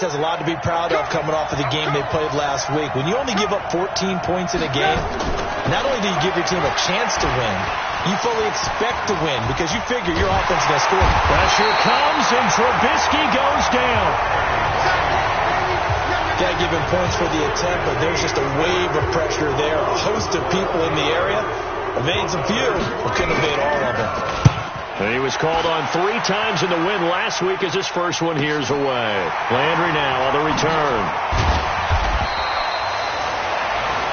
Has a lot to be proud of coming off of the game they played last week. When you only give up 14 points in a game, not only do you give your team a chance to win, you fully expect to win because you figure your offense is going to score. Pressure comes, and Trubisky goes down. Got to give him points for the attempt, but there's just a wave of pressure there. A host of people in the area. Evades a few, but couldn't evade all of them. He was called on 3 times in the win last week as his first one here's away. Landry now on the return.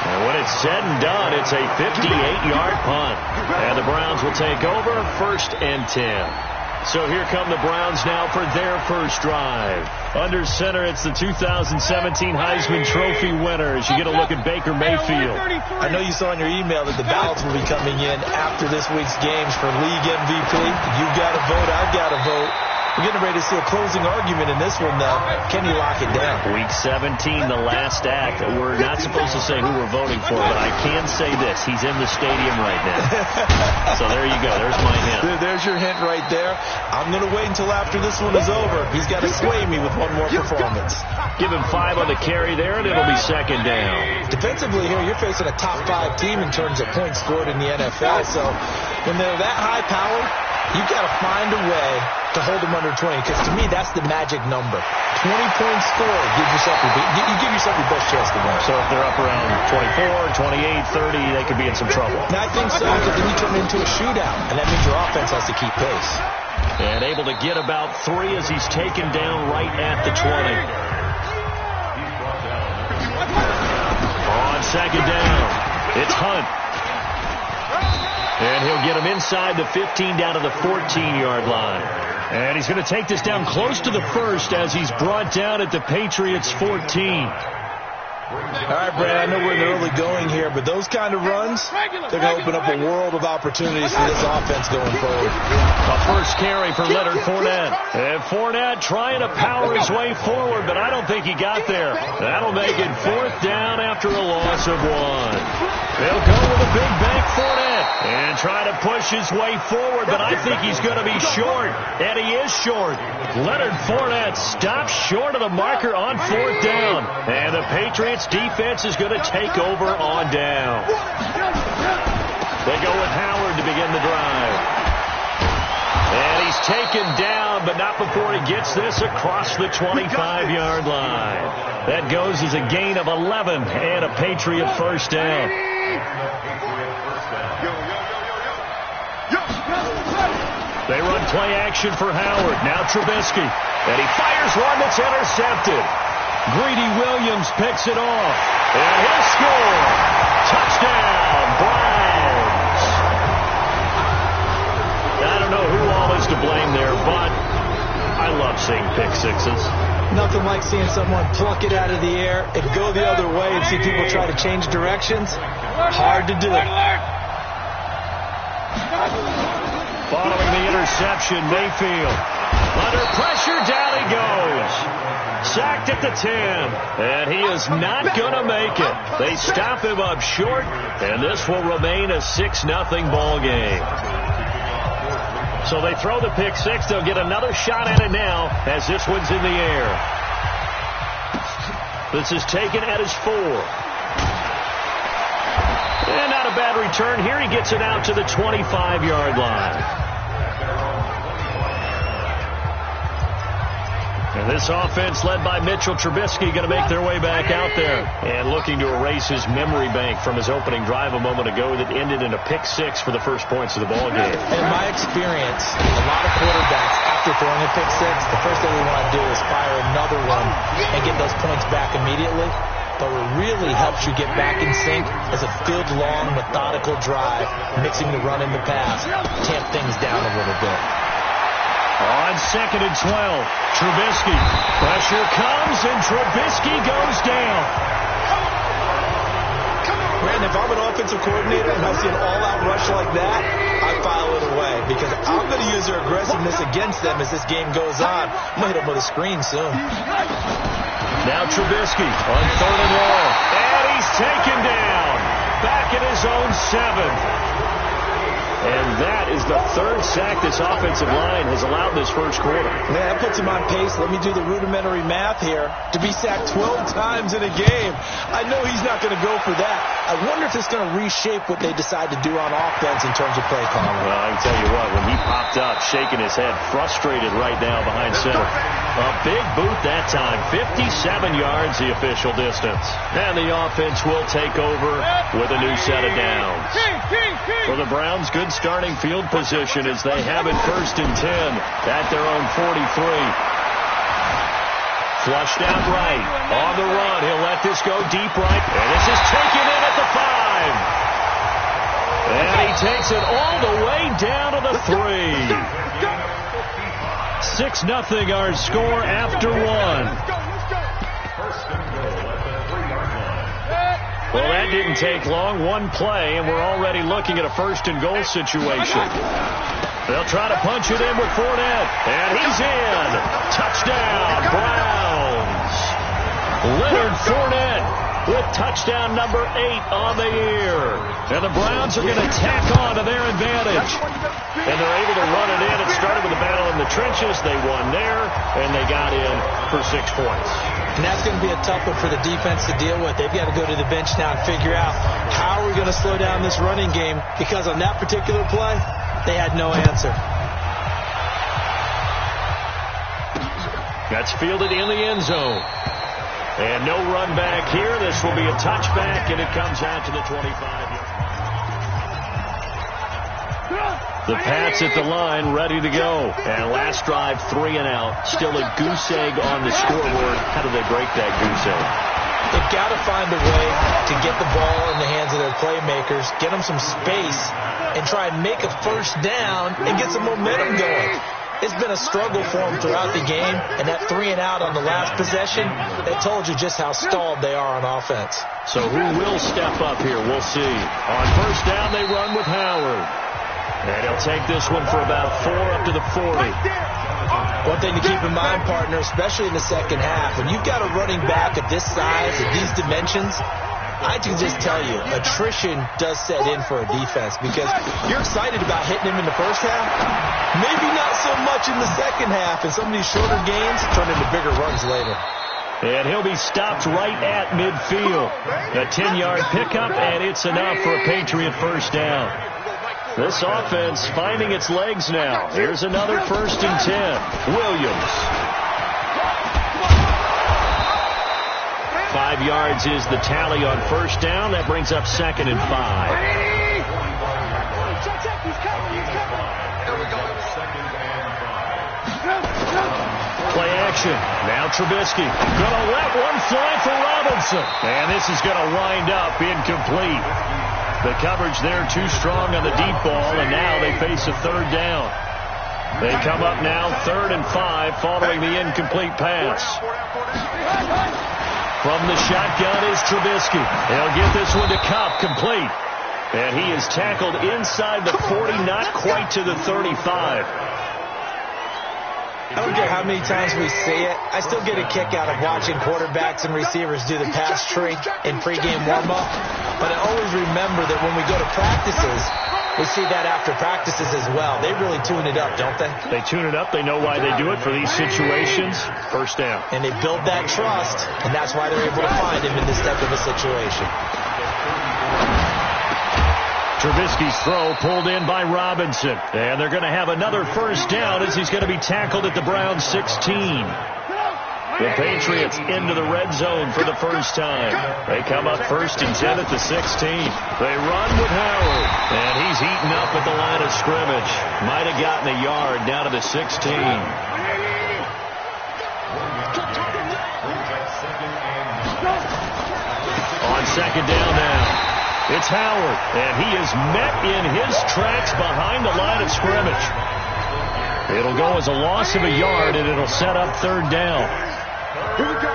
And when it's said and done, it's a 58-yard punt. And the Browns will take over 1st and 10. So here come the Browns now for their first drive. Under center, it's the 2017 Heisman Trophy winner as you get a look at Baker Mayfield. I know you saw in your email that the ballots will be coming in after this week's games for league MVP. You've got to vote. I've got to vote. We're getting ready to see a closing argument in this one, though. Can you lock it down? Week 17, the last act. We're not supposed to say who we're voting for, but I can say this. He's in the stadium right now. So there you go. There's my hint. There's your hint right there. I'm going to wait until after this one is over. He's got to sway me with one more performance. Give him 5 on the carry there, and it'll be 2nd down. Defensively here, you're facing a top 5 team in terms of points scored in the NFL. So when they're that high-powered, you've got to find a way to hold them under 20, because to me, that's the magic number. 20 points scored, you give yourself your best chance to win. So if they're up around 24, 28, 30, they could be in some trouble. And I think so, because then you turn it into a shootout, and that means your offense has to keep pace. And able to get about 3 as he's taken down right at the 20. On 2nd down, it's Hunt. And he'll get him inside the 15 down to the 14-yard line. And he's going to take this down close to the 1st as he's brought down at the Patriots' 14. All right, Brad, I know we're in the early going here, but those kind of runs, they're going to open up a world of opportunities for this offense going forward. A first carry for Leonard Fournette. And Fournette trying to power his way forward, but I don't think he got there. That'll make it 4th down after a loss of 1. They'll go with a big bank Fournette and try to push his way forward, but I think he's going to be short, and he is short. Leonard Fournette stops short of the marker on 4th down, and the Patriots defense is going to take over on down. They go with Howard to begin the drive. And he's taken down, but not before he gets this across the 25-yard line. That goes as a gain of 11 and a Patriot first down. They run play action for Howard. Now Trubisky. And he fires one that's intercepted. Greedy Williams picks it off. And he'll score. Touchdown, Browns. I don't know who all is to blame there, but I love seeing pick sixes. Nothing like seeing someone pluck it out of the air and go the other way and see people try to change directions. Hard to do. Following the interception, Mayfield. Under pressure, down he goes. Sacked at the 10. And he is not going to make it. They stop him up short, and this will remain a 6-0 ball game. So they throw the pick six. They'll get another shot at it now as this one's in the air. This is taken at his 4. And not a bad return here. He gets it out to the 25-yard line. And this offense led by Mitchell Trubisky going to make their way back out there. And looking to erase his memory bank from his opening drive a moment ago that ended in a pick six for the first points of the ball game. In my experience, a lot of quarterbacks, after throwing a pick six, the first thing we want to do is fire another one and get those points back immediately. But what really helps you get back in sync is a good, long, methodical drive, mixing the run and the pass, tamp things down a little bit. On 2nd and 12, Trubisky. Pressure comes, and Trubisky goes down. Brandon, if I'm an offensive coordinator and I see an all-out rush like that, I file it away because I'm going to use their aggressiveness against them as this game goes on. I'm going to hit them with a screen soon. Now Trubisky on 3rd and long. And he's taken down. Back at his own 7. And that is the third sack this offensive line has allowed this first quarter. Man, that puts him on pace. Let me do the rudimentary math here. To be sacked 12 times in a game, I know he's not going to go for that. I wonder if it's going to reshape what they decide to do on offense in terms of play calling. Well, I can tell you what, when he popped up, shaking his head, frustrated right now behind center. A big boot that time, 57 yards the official distance. And the offense will take over with a new set of downs. For the Browns, good starting field position as they have it 1st and 10 at their own 43. Flushed out right. On the run. He'll let this go deep right. And this is taken in at the 5. And he takes it all the way down to the 3. 6-0 our score after 1. Well, that didn't take long. One play, and we're already looking at a 1st and goal situation. They'll try to punch it in with Fournette. And he's in. Touchdown, Browns. Leonard Fournette with touchdown number 8 on the year. And the Browns are going to tack on to their advantage. And they're able to run it in. It started with a battle in the trenches. They won there, and they got in for 6 points. And that's going to be a tough one for the defense to deal with. They've got to go to the bench now and figure out how are we going to slow down this running game, because on that particular play, they had no answer. That's fielded in the end zone. And no run back here. This will be a touchback, and it comes out to the 25. The Pats at the line, ready to go. And last drive, 3 and out. Still a goose egg on the scoreboard. How do they break that goose egg? They've got to find a way to get the ball in the hands of their playmakers, get them some space, and try and make a 1st down and get some momentum going. It's been a struggle for them throughout the game, and that 3 and out on the last possession, that told you just how stalled they are on offense. So who will step up here? We'll see. On 1st down, they run with Howard. And he'll take this one for about 4 up to the 40. One thing to keep in mind, partner, especially in the second half, when you've got a running back of this size, of these dimensions, I can just tell you, attrition does set in for a defense, because you're excited about hitting him in the first half, maybe not so much in the second half, and some of these shorter gains turn into bigger runs later. And he'll be stopped right at midfield. A 10-yard pickup, and it's enough for a Patriot 1st down. This offense finding its legs now. Here's another 1st and 10. Williams. 5 yards is the tally on 1st down. That brings up 2nd and 5. Play action. Now Trubisky. Gonna let one fly for Robinson. And this is gonna wind up incomplete. The coverage there too strong on the deep ball, and now they face a 3rd down. They come up now 3rd and 5 following the incomplete pass. From the shotgun is Trubisky. He'll get this one to Kupp, complete. And he is tackled inside the 40, not quite to the 35. I don't care how many times we see it. I still get a kick out of watching quarterbacks and receivers do the pass tree in pregame warm-up. But I always remember that when we go to practices, we see that after practices as well. They really tune it up, don't they? They tune it up. They know why they do it for these situations. 1st down. And they build that trust, and that's why they're able to find him in this type of a situation. Trubisky's throw pulled in by Robinson. And they're going to have another 1st down as he's going to be tackled at the Browns 16. The Patriots into the red zone for the first time. They come up 1st and 10 at the 16. They run with Howard. And he's eaten up at the line of scrimmage. Might have gotten a yard down to the 16. On 2nd down now. It's Howard, and he is met in his tracks behind the line of scrimmage. It'll go as a loss of a yard, and it'll set up 3rd down. Here we go.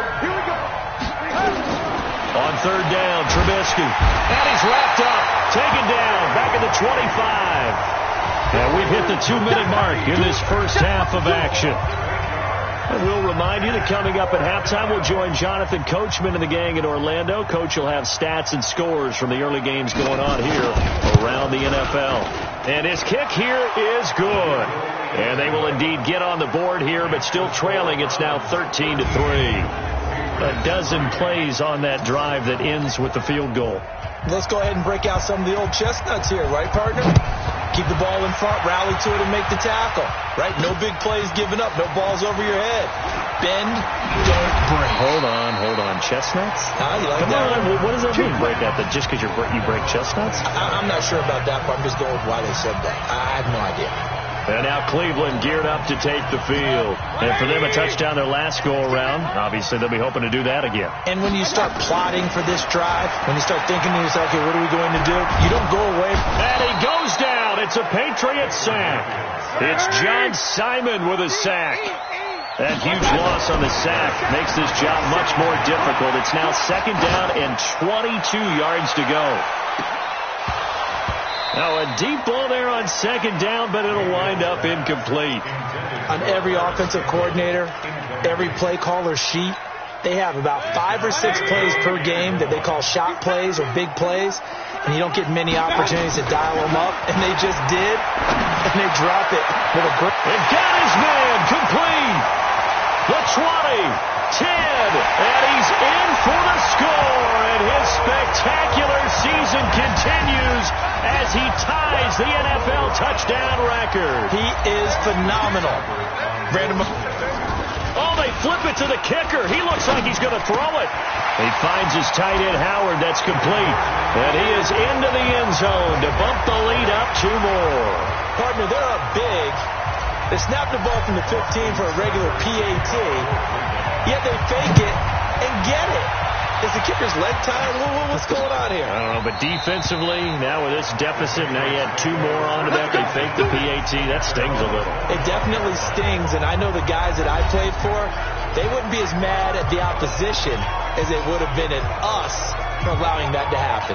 On 3rd down, Trubisky. And he's wrapped up, taken down, back at the 25. And we've hit the 2-minute mark in this first half of action. And we'll remind you that coming up at halftime, we'll join Jonathan Coachman and the gang in Orlando. Coach will have stats and scores from the early games going on here around the NFL. And his kick here is good. And they will indeed get on the board here, but still trailing. It's now 13-3. A dozen plays on that drive that ends with the field goal. Let's go ahead and break out some of the old chestnuts here, right, partner? Keep the ball in front, rally to it, and make the tackle, right? No big plays given up, no balls over your head. Bend, don't break. Hold on. Chestnuts? You like Come that? on, what does that mean, break out? That just because you break chestnuts? I'm not sure about that, but I'm just going with why they said that. I have no idea. And now Cleveland geared up to take the field. And for them, a touchdown their last go-around. Obviously, they'll be hoping to do that again. And when you start plotting for this drive, when you start thinking to yourself, okay, what are we going to do? You don't go away. And he goes down. It's a Patriot sack. It's John Simon with a sack. That huge loss on the sack makes this job much more difficult. It's now second down and 22 yards to go. Now a deep ball there on second down, but it'll wind up incomplete. On every offensive coordinator, every play caller sheet, they have about 5 or 6 plays per game that they call shot plays or big plays, and you don't get many opportunities to dial them up, and they just did, and they drop it with a grip. And got his man complete. The 20. 10, and he's in for the score, and his spectacular season continues as he ties the NFL touchdown record. He is phenomenal. Oh, they flip it to the kicker. He looks like he's going to throw it. He finds his tight end, Howard. That's complete. And he is into the end zone to bump the lead up 2 more. Partner, they're up big. They snap the ball from the 15 for a regular PAT. Yet they fake it and get it. Is the kicker's leg tied? What's going on here? I don't know, but defensively, now with this deficit, now you add 2 more onto that. They fake the PAT. That stings a little. It definitely stings, and I know the guys that I played for, they wouldn't be as mad at the opposition as they would have been at us for allowing that to happen.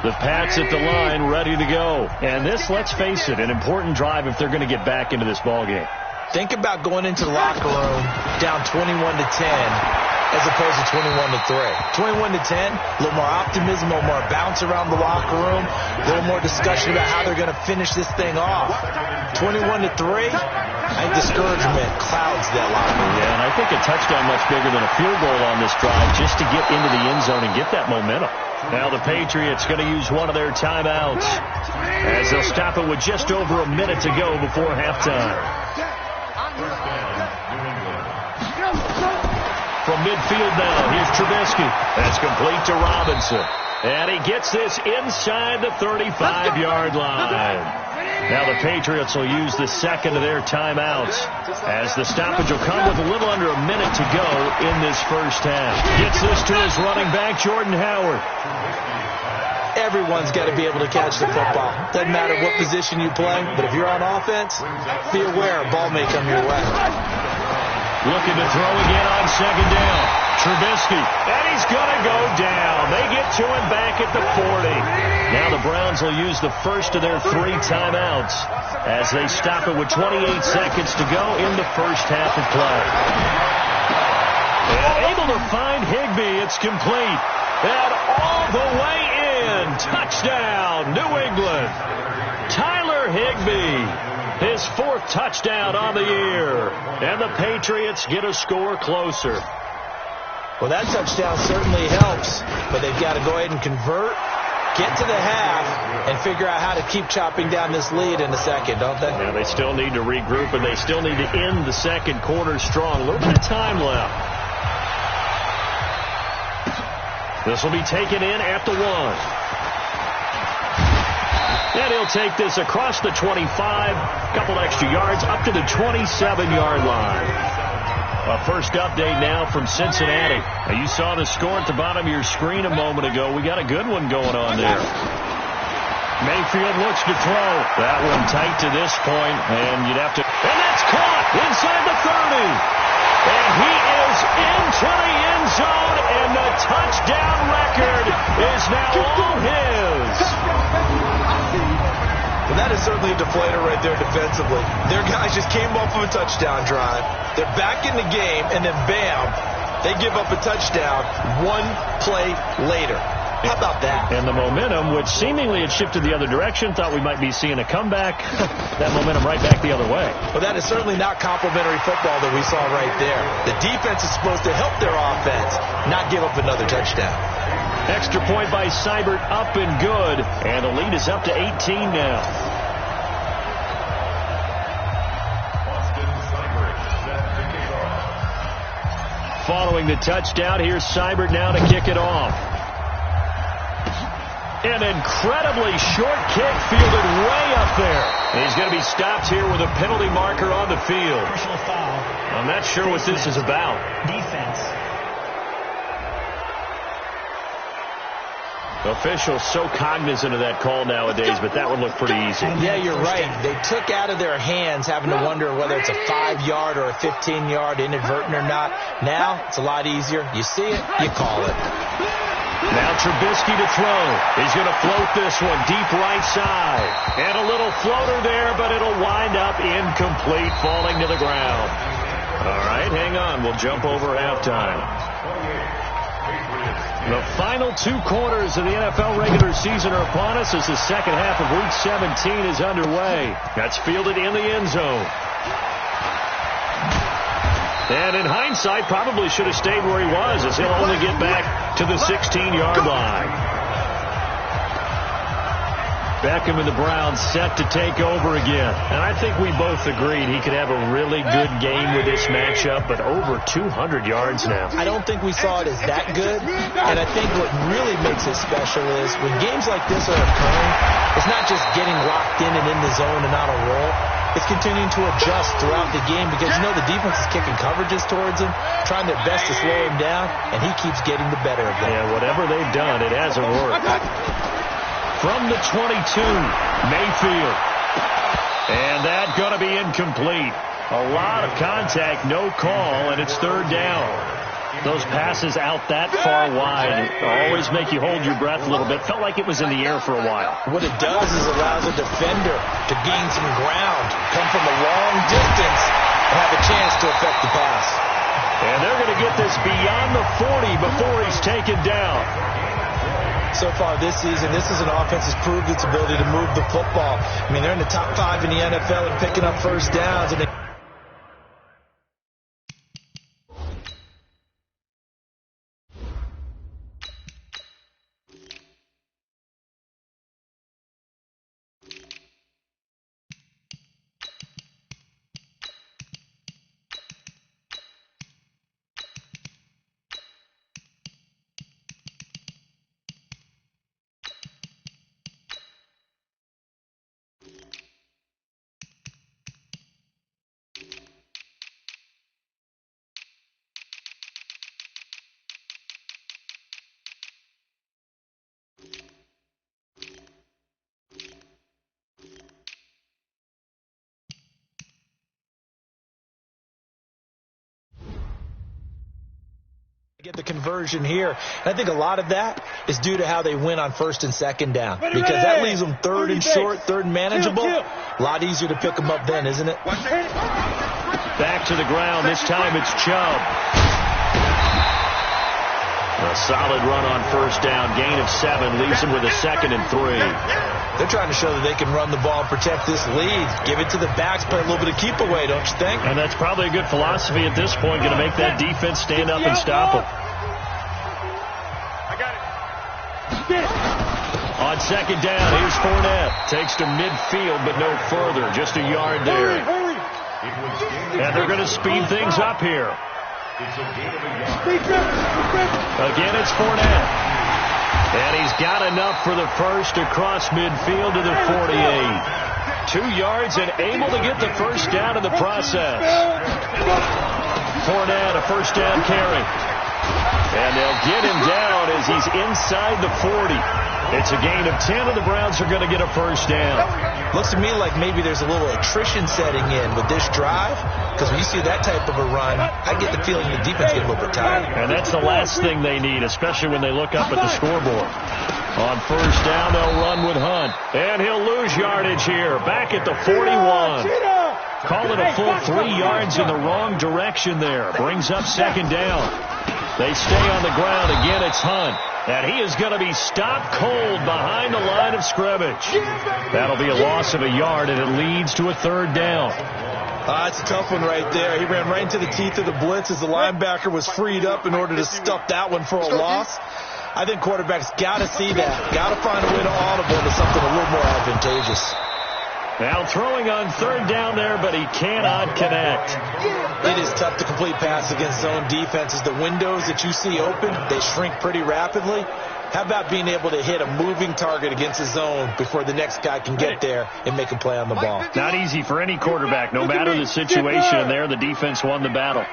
The Pats at the line, ready to go. And this, let's face it, an important drive if they're going to get back into this ballgame. Think about going into the locker room down 21-10 as opposed to 21-3. 21-10, a little more optimism, a little more bounce around the locker room, a little more discussion about how they're going to finish this thing off. 21-3, I think discouragement clouds that locker room. Yeah, and I think a touchdown much bigger than a field goal on this drive just to get into the end zone and get that momentum. Now the Patriots going to use one of their timeouts as they'll stop it with just over a minute to go before halftime. From midfield now, here's Trubisky. That's complete to Robinson. And he gets this inside the 35-yard line. Now the Patriots will use the second of their timeouts as the stoppage will come with a little under a minute to go in this first half. Gets this to his running back, Jordan Howard. Everyone's got to be able to catch the football. Doesn't matter what position you play, but if you're on offense, be aware a ball may come your way. Looking to throw again on second down. Trubisky, and he's going to go down. They get to him back at the 40. Now the Browns will use the first of their 3 timeouts as they stop it with 28 seconds to go in the first half of play. And able to find Higbee. It's complete. And all the way in. Touchdown, New England. Tyler Higbee. His 4th touchdown on the year. And the Patriots get a score closer. Well, that touchdown certainly helps, but they've got to go ahead and convert, get to the half, and figure out how to keep chopping down this lead in the second, don't they? Yeah, they still need to regroup, and they still need to end the second quarter strong. A little bit of time left. This will be taken in at the 1. And he'll take this across the 25, a couple extra yards, up to the 27-yard line. A first update now from Cincinnati. Now you saw the score at the bottom of your screen a moment ago. We got a good one going on there. Mayfield looks to throw. That one tight to this point, and you'd have to... And that's caught inside the 30. And he is into the end zone, and the touchdown record is now all his. Well, that is certainly a deflator right there defensively. Their guys just came off of a touchdown drive. They're back in the game, and then bam, they give up a touchdown one play later. How about that? And the momentum, which seemingly had shifted the other direction, thought we might be seeing a comeback. That momentum right back the other way. Well, that is certainly not complimentary football that we saw right there. The defense is supposed to help their offense, not give up another touchdown. Extra point by Seibert, up and good. And the lead is up to 18 now. Following the touchdown, here's Seibert now to kick it off. An incredibly short kick fielded way up there. He's going to be stopped here with a penalty marker on the field. Personal foul. I'm not sure what this is about. Defense. Officials so cognizant of that call nowadays, but that would look pretty easy. Yeah, you're right. They took out of their hands having to wonder whether it's a 5-yard or a 15-yard inadvertent or not. Now, it's a lot easier. You see it, you call it. Now Trubisky to throw. He's going to float this one deep right side. And a little floater there, but it'll wind up incomplete, falling to the ground. All right, hang on. We'll jump over halftime. The final 2 quarters of the NFL regular season are upon us as the second half of Week 17 is underway. That's fielded in the end zone. And in hindsight, probably should have stayed where he was, as he'll only get back to the 16-yard line. Beckham and the Browns set to take over again. And I think we both agreed he could have a really good game with this matchup, but over 200 yards now. I don't think we saw it as that good. And I think what really makes it special is when games like this are occurring, it's not just getting locked in and in the zone and on a roll. It's continuing to adjust throughout the game because, you know, the defense is kicking coverages towards him, trying their best to slow him down, and he keeps getting the better of them. Yeah, whatever they've done, it hasn't worked. From the 22, Mayfield. And that going to be incomplete. A lot of contact, no call, and it's third down. Those passes out that far wide always make you hold your breath a little bit. Felt like it was in the air for a while. What it does is allows a defender to gain some ground, come from a long distance, and have a chance to affect the pass. And they're going to get this beyond the 40 before he's taken down. So far this season, this is an offense that's proved its ability to move the football. I mean, they're in the top 5 in the NFL and picking up first downs. And get the conversion here. And I think a lot of that is due to how they win on first and second down, because that leaves them third and short, third and manageable. A lot easier to pick them up then, isn't it? Back to the ground. This time it's Chubb. A solid run on first down. Gain of 7 leaves them with a 2nd and 3. They're trying to show that they can run the ball and protect this lead. Give it to the backs, play a little bit of keep away, don't you think? And that's probably a good philosophy at this point, going to make that defense stand up and stop them. I got it. On second down, here's Fournette. Takes to midfield, but no further. Just a yard there. And they're going to speed things up here. Again, it's Fournette. And he's got enough for the first across midfield to the 48. 2 yards and able to get the first down in the process. Fournette, a first down carry. And they'll get him down as he's inside the 40. It's a gain of 10, and the Browns are going to get a first down. Looks to me like maybe there's a little attrition setting in with this drive, because when you see that type of a run, I get the feeling the defense gets a little bit tired. And that's the last thing they need, especially when they look up at the scoreboard. On first down, they'll run with Hunt. And he'll lose yardage here. Back at the 41. Call it a full 3 yards in the wrong direction there. Brings up second down. They stay on the ground. Again, it's Hunt. And he is going to be stopped cold behind the line of scrimmage. That'll be a loss of a yard, and it leads to a third down. That's a tough one right there. He ran right into the teeth of the blitz as the linebacker was freed up in order to stuff that one for a loss. I think quarterbacks got to see that. Got to find a way to audible into something a little more advantageous. Now throwing on third down there, but he cannot connect. It is tough to complete pass against zone defenses. The windows that you see open, they shrink pretty rapidly. How about being able to hit a moving target against a zone before the next guy can get there and make a play on the ball? Not easy for any quarterback. No matter the situation there, the defense won the battle.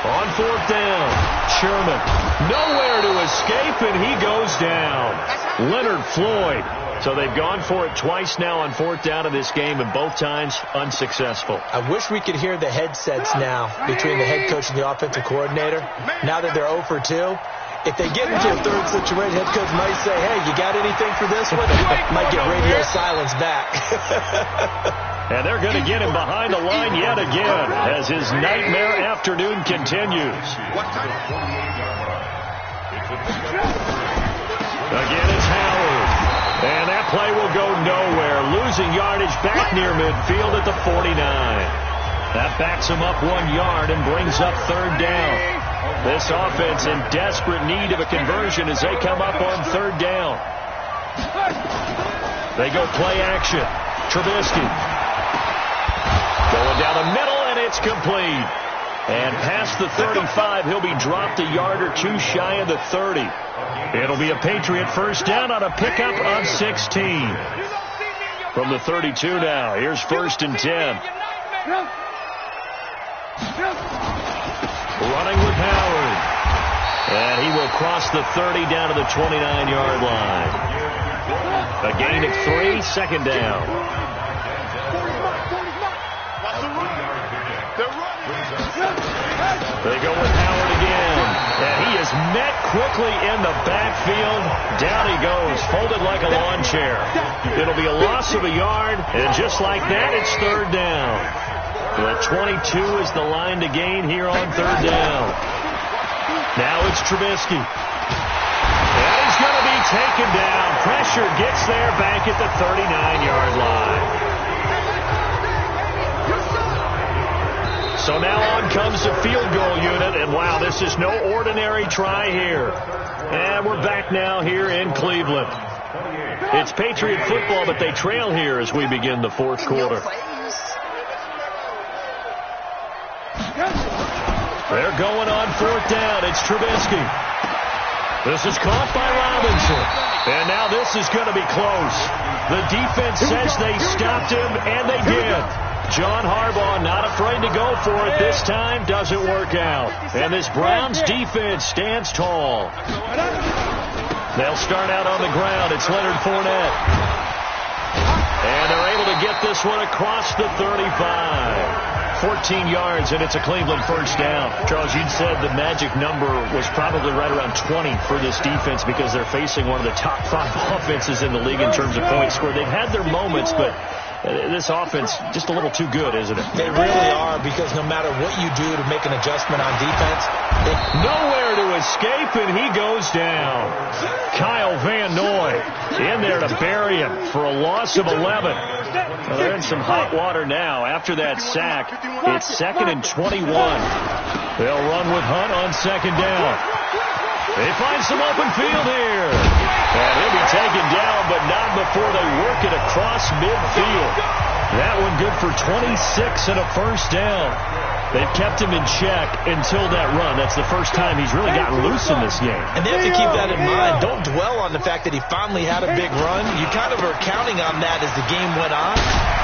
On fourth down, Sherman nowhere to escape, and he goes down. Leonard Floyd. So they've gone for it twice now on fourth down in this game, and both times unsuccessful. I wish we could hear the headsets now between the head coach and the offensive coordinator. Now that they're 0 for 2, if they get into a third situation, head coach might say, hey, you got anything for this one? Might get radio silence back. And they're going to get him behind the line yet again as his nightmare afternoon continues. Again, it's Howard. And that play will go nowhere. Losing yardage back near midfield at the 49. That backs him up 1 yard and brings up third down. This offense in desperate need of a conversion as they come up on third down. They go play action. Trubisky. Going down the middle, and it's complete. And past the 35, he'll be dropped a yard or two shy of the 30. It'll be a Patriot first down on a pickup on 16. From the 32 now, here's first and 10. Running with Howard. And he will cross the 30 down to the 29-yard line. A gain of 3, second down. They go with Howard again. And he is met quickly in the backfield. Down he goes, folded like a lawn chair. It'll be a loss of a yard, and just like that, it's third down. The 22 is the line to gain here on third down. Now it's Trubisky. And he's going to be taken down. Pressure gets there back at the 39-yard line. So now on comes the field goal unit, and wow, this is no ordinary try here. And we're back now here in Cleveland. It's Patriot football, but they trail here as we begin the fourth quarter. They're going on fourth down. It's Trubisky. This is caught by Robinson. And now this is going to be close. The defense says they stopped him, and they did. John Harbaugh not afraid to go for it this time. Doesn't work out. And this Browns defense stands tall. They'll start out on the ground. It's Leonard Fournette. And they're able to get this one across the 35. 14 yards, and it's a Cleveland first down. Charles, you'd said the magic number was probably right around 20 for this defense because they're facing one of the top 5 offenses in the league in terms of points scored. They've had their moments, but this offense just a little too good, isn't it? They really are, because no matter what you do to make an adjustment on defense, nowhere to escape, and he goes down. Kyle Van Noy in there to bury him for a loss of 11. Well, they're in some hot water now. After that sack, it's 2nd and 21. They'll run with Hunt on second down. They find some open field here. And he'll be taken down, but not before they work it across midfield. That one good for 26 and a first down. They've kept him in check until that run. That's the first time he's really gotten loose in this game. And they have to keep that in mind. Don't dwell on the fact that he finally had a big run. You kind of are counting on that as the game went on.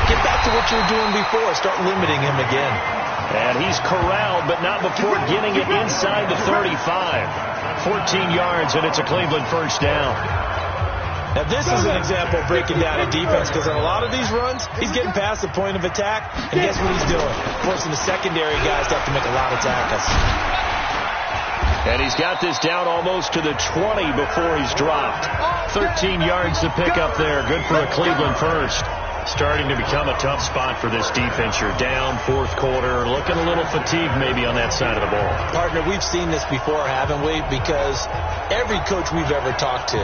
Get back to what you were doing before. Start limiting him again. And he's corralled, but not before getting it inside the 35. 14 yards, and it's a Cleveland first down. Now, this is an example of breaking down a defense, because on a lot of these runs, he's getting past the point of attack, and guess what he's doing? Forcing the secondary guys to have to make a lot of tackles. And he's got this down almost to the 20 before he's dropped. 13 yards to pick up there. Good for a Cleveland first. Starting to become a tough spot for this defense. You're down fourth quarter. Looking a little fatigued maybe on that side of the ball. Partner, we've seen this before, haven't we? Because every coach we've ever talked to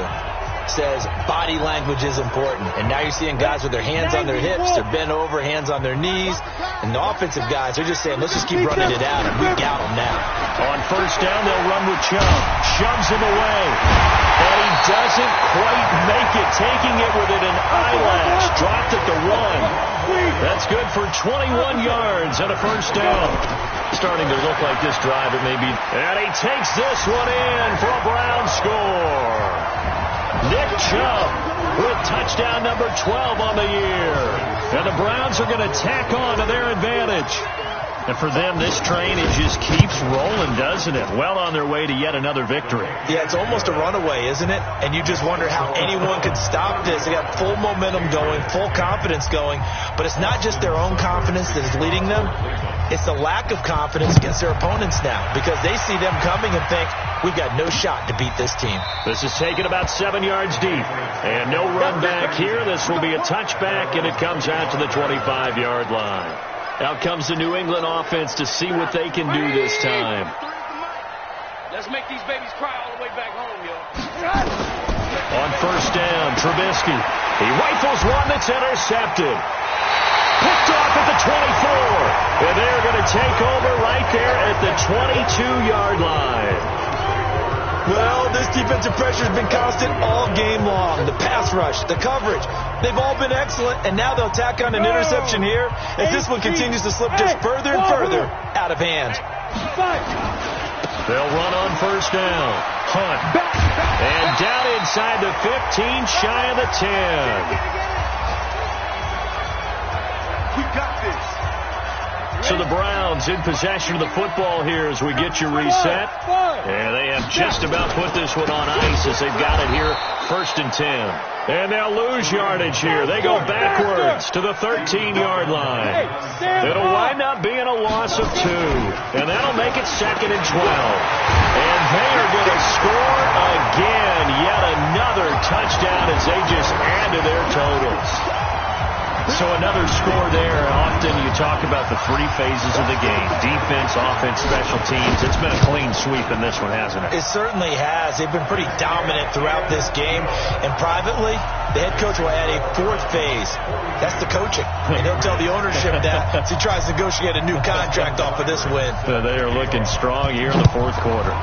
says body language is important. And now you're seeing guys with their hands on their hips, they're bent over, hands on their knees. And the offensive guys are just saying, let's just keep running it out, and we got them now. On first down, they'll run with Chubb. Shoves him away. And he doesn't quite make it, taking it within an eyelash. Dropped at the 1. That's good for 21 yards and a first down. Starting to look like this drive, it may be. And he takes this one in for a Brown score. Nick Chubb with touchdown number 12 on the year. And the Browns are going to tack on to their advantage. And for them, this train, it just keeps rolling, doesn't it? Well on their way to yet another victory. Yeah, it's almost a runaway, isn't it? And you just wonder how anyone could stop this. They got full momentum going, full confidence going. But it's not just their own confidence that is leading them. It's the lack of confidence against their opponents now, because they see them coming and think, we've got no shot to beat this team. This is taken about 7 yards deep. And no run back here. This will be a touchback, and it comes out to the 25-yard line. Out comes the New England offense to see what they can do this time. Let's make these babies cry all the way back home, yo. On first down, Trubisky. He rifles one that's intercepted. Picked off at the 24. And they're going to take over right there at the 22-yard line. Well, this defensive pressure has been constant all game long. The pass rush, the coverage, they've all been excellent, and now they'll tack on an interception here as this one continues to slip just further and further out of hand. They'll run on first down. Hunt. And down inside the 15, shy of the 10. We got this. So the Browns in possession of the football here as we get you reset. And they have just about put this one on ice as they've got it here, 1st and 10. And they'll lose yardage here. They go backwards to the 13-yard line. It'll wind up being a loss of 2. And that'll make it 2nd and 12. And they are going to score again. Yet another touchdown as they just add to their totals. So another score there. Often you talk about the 3 phases of the game. Defense, offense, special teams. It's been a clean sweep in this one, hasn't it? It certainly has. They've been pretty dominant throughout this game. And privately, the head coach will add a 4th phase. That's the coaching. And he'll tell the ownership that as he tries to negotiate a new contract off of this win. They are looking strong here in the 4th quarter.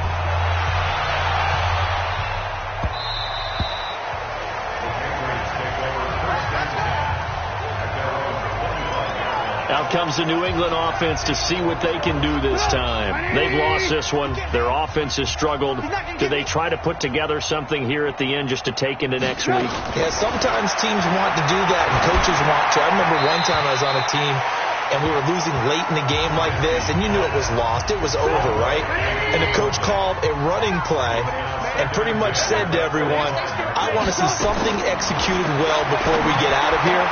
Out comes the New England offense to see what they can do this time. They've lost this one. Their offense has struggled. Do they try to put together something here at the end just to take into next week? Yeah, sometimes teams want to do that and coaches want to. I remember one time I was on a team and we were losing late in the game like this, and you knew it was lost. It was over, right? And the coach called a running play and pretty much said to everyone, I want to see something executed well before we get out of here.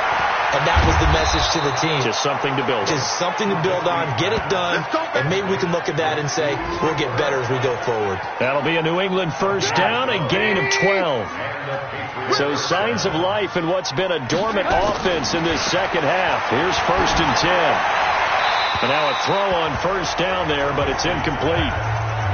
And that was the message to the team. Just something to build on. Just something to build on, get it done, and maybe we can look at that and say, we'll get better as we go forward. That'll be a New England first down, a gain of 12. So signs of life in what's been a dormant offense in this second half. Here's 1st and 10. And now a throw on first down there, but it's incomplete.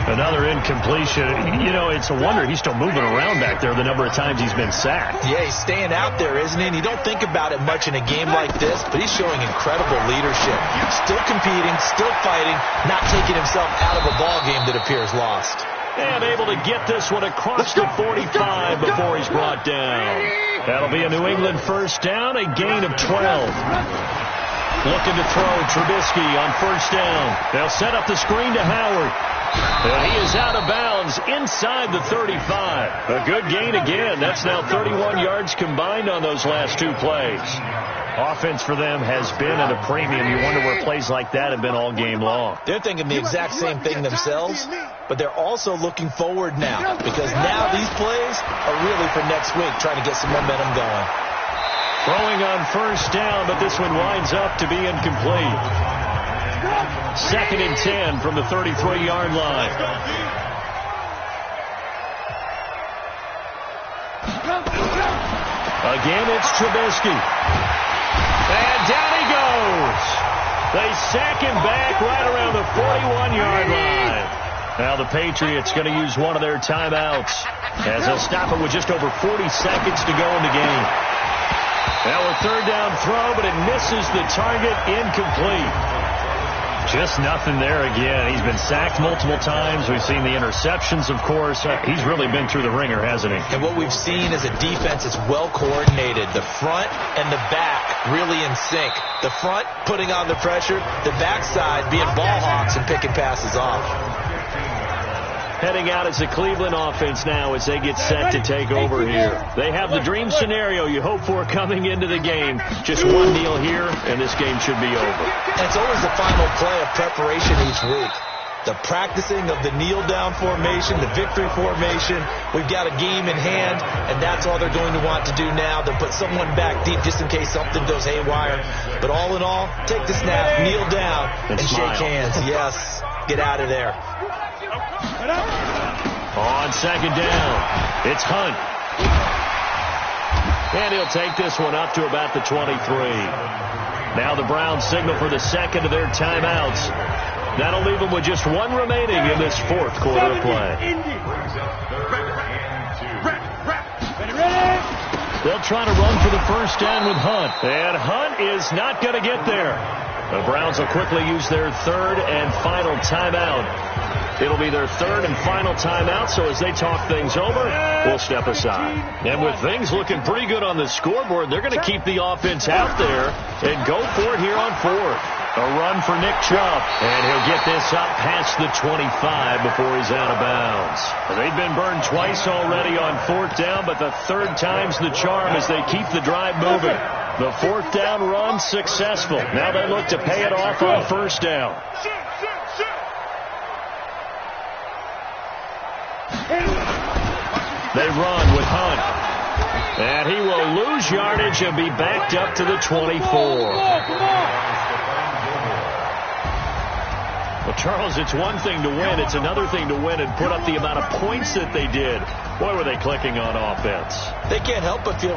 Another incompletion. You know, it's a wonder he's still moving around back there the number of times he's been sacked. Yeah, he's staying out there, isn't he? And you don't think about it much in a game like this, but he's showing incredible leadership. Still competing, still fighting, not taking himself out of a ball game that appears lost. And able to get this one across the 45 before he's brought down. That'll be a New England first down, a gain of 12. Looking to throw Trubisky on first down. They'll set up the screen to Howard. And he is out of bounds inside the 35. A good gain again. That's now 31 yards combined on those last 2 plays. Offense for them has been at a premium. You wonder where plays like that have been all game long. They're thinking the exact same thing themselves, but they're also looking forward now, because now these plays are really for next week, trying to get some momentum going. Throwing on first down, but this one winds up to be incomplete. 2nd and 10 from the 33-yard line. again, it's Trubisky. And down he goes. They sack him back right around the 41-yard line. Now the Patriots going to use one of their timeouts as they'll stop it with just over 40 seconds to go in the game. Now a third down throw, but it misses the target, incomplete. Just nothing there again. He's been sacked multiple times. We've seen the interceptions, of course. He's really been through the ringer, hasn't he? And what we've seen is a defense that's well coordinated. The front and the back really in sync. The front putting on the pressure, the backside being ball hawks and picking passes off. Heading out as the Cleveland offense now as they get set to take over here. They have the dream scenario you hope for coming into the game. Just one kneel here, and this game should be over. And it's always the final play of preparation each week. The practicing of the kneel-down formation, the victory formation. We've got a game in hand, and that's all they're going to want to do now. They'll put someone back deep just in case something goes haywire. But all in all, take the snap, kneel down, and shake hands. Yes, get out of there. On second down, it's Hunt. And he'll take this one up to about the 23. Now the Browns signal for the second of their timeouts. That'll leave them with just one remaining in this fourth quarter of play. They'll try to run for the first down with Hunt. And Hunt is not going to get there. The Browns will quickly use their third and final timeout. It'll be their third and final timeout, so as they talk things over, we'll step aside. And with things looking pretty good on the scoreboard, they're going to keep the offense out there and go for it here on fourth. A run for Nick Chubb, and he'll get this up past the 25 before he's out of bounds. They've been burned twice already on fourth down, but the third time's the charm as they keep the drive moving. The fourth down run successful. Now they look to pay it off on first down. They run with Hunt. And he will lose yardage and be backed up to the 24. Well, Charles, it's one thing to win. It's another thing to win and put up the amount of points that they did. Boy, were they clicking on offense. They can't help but feel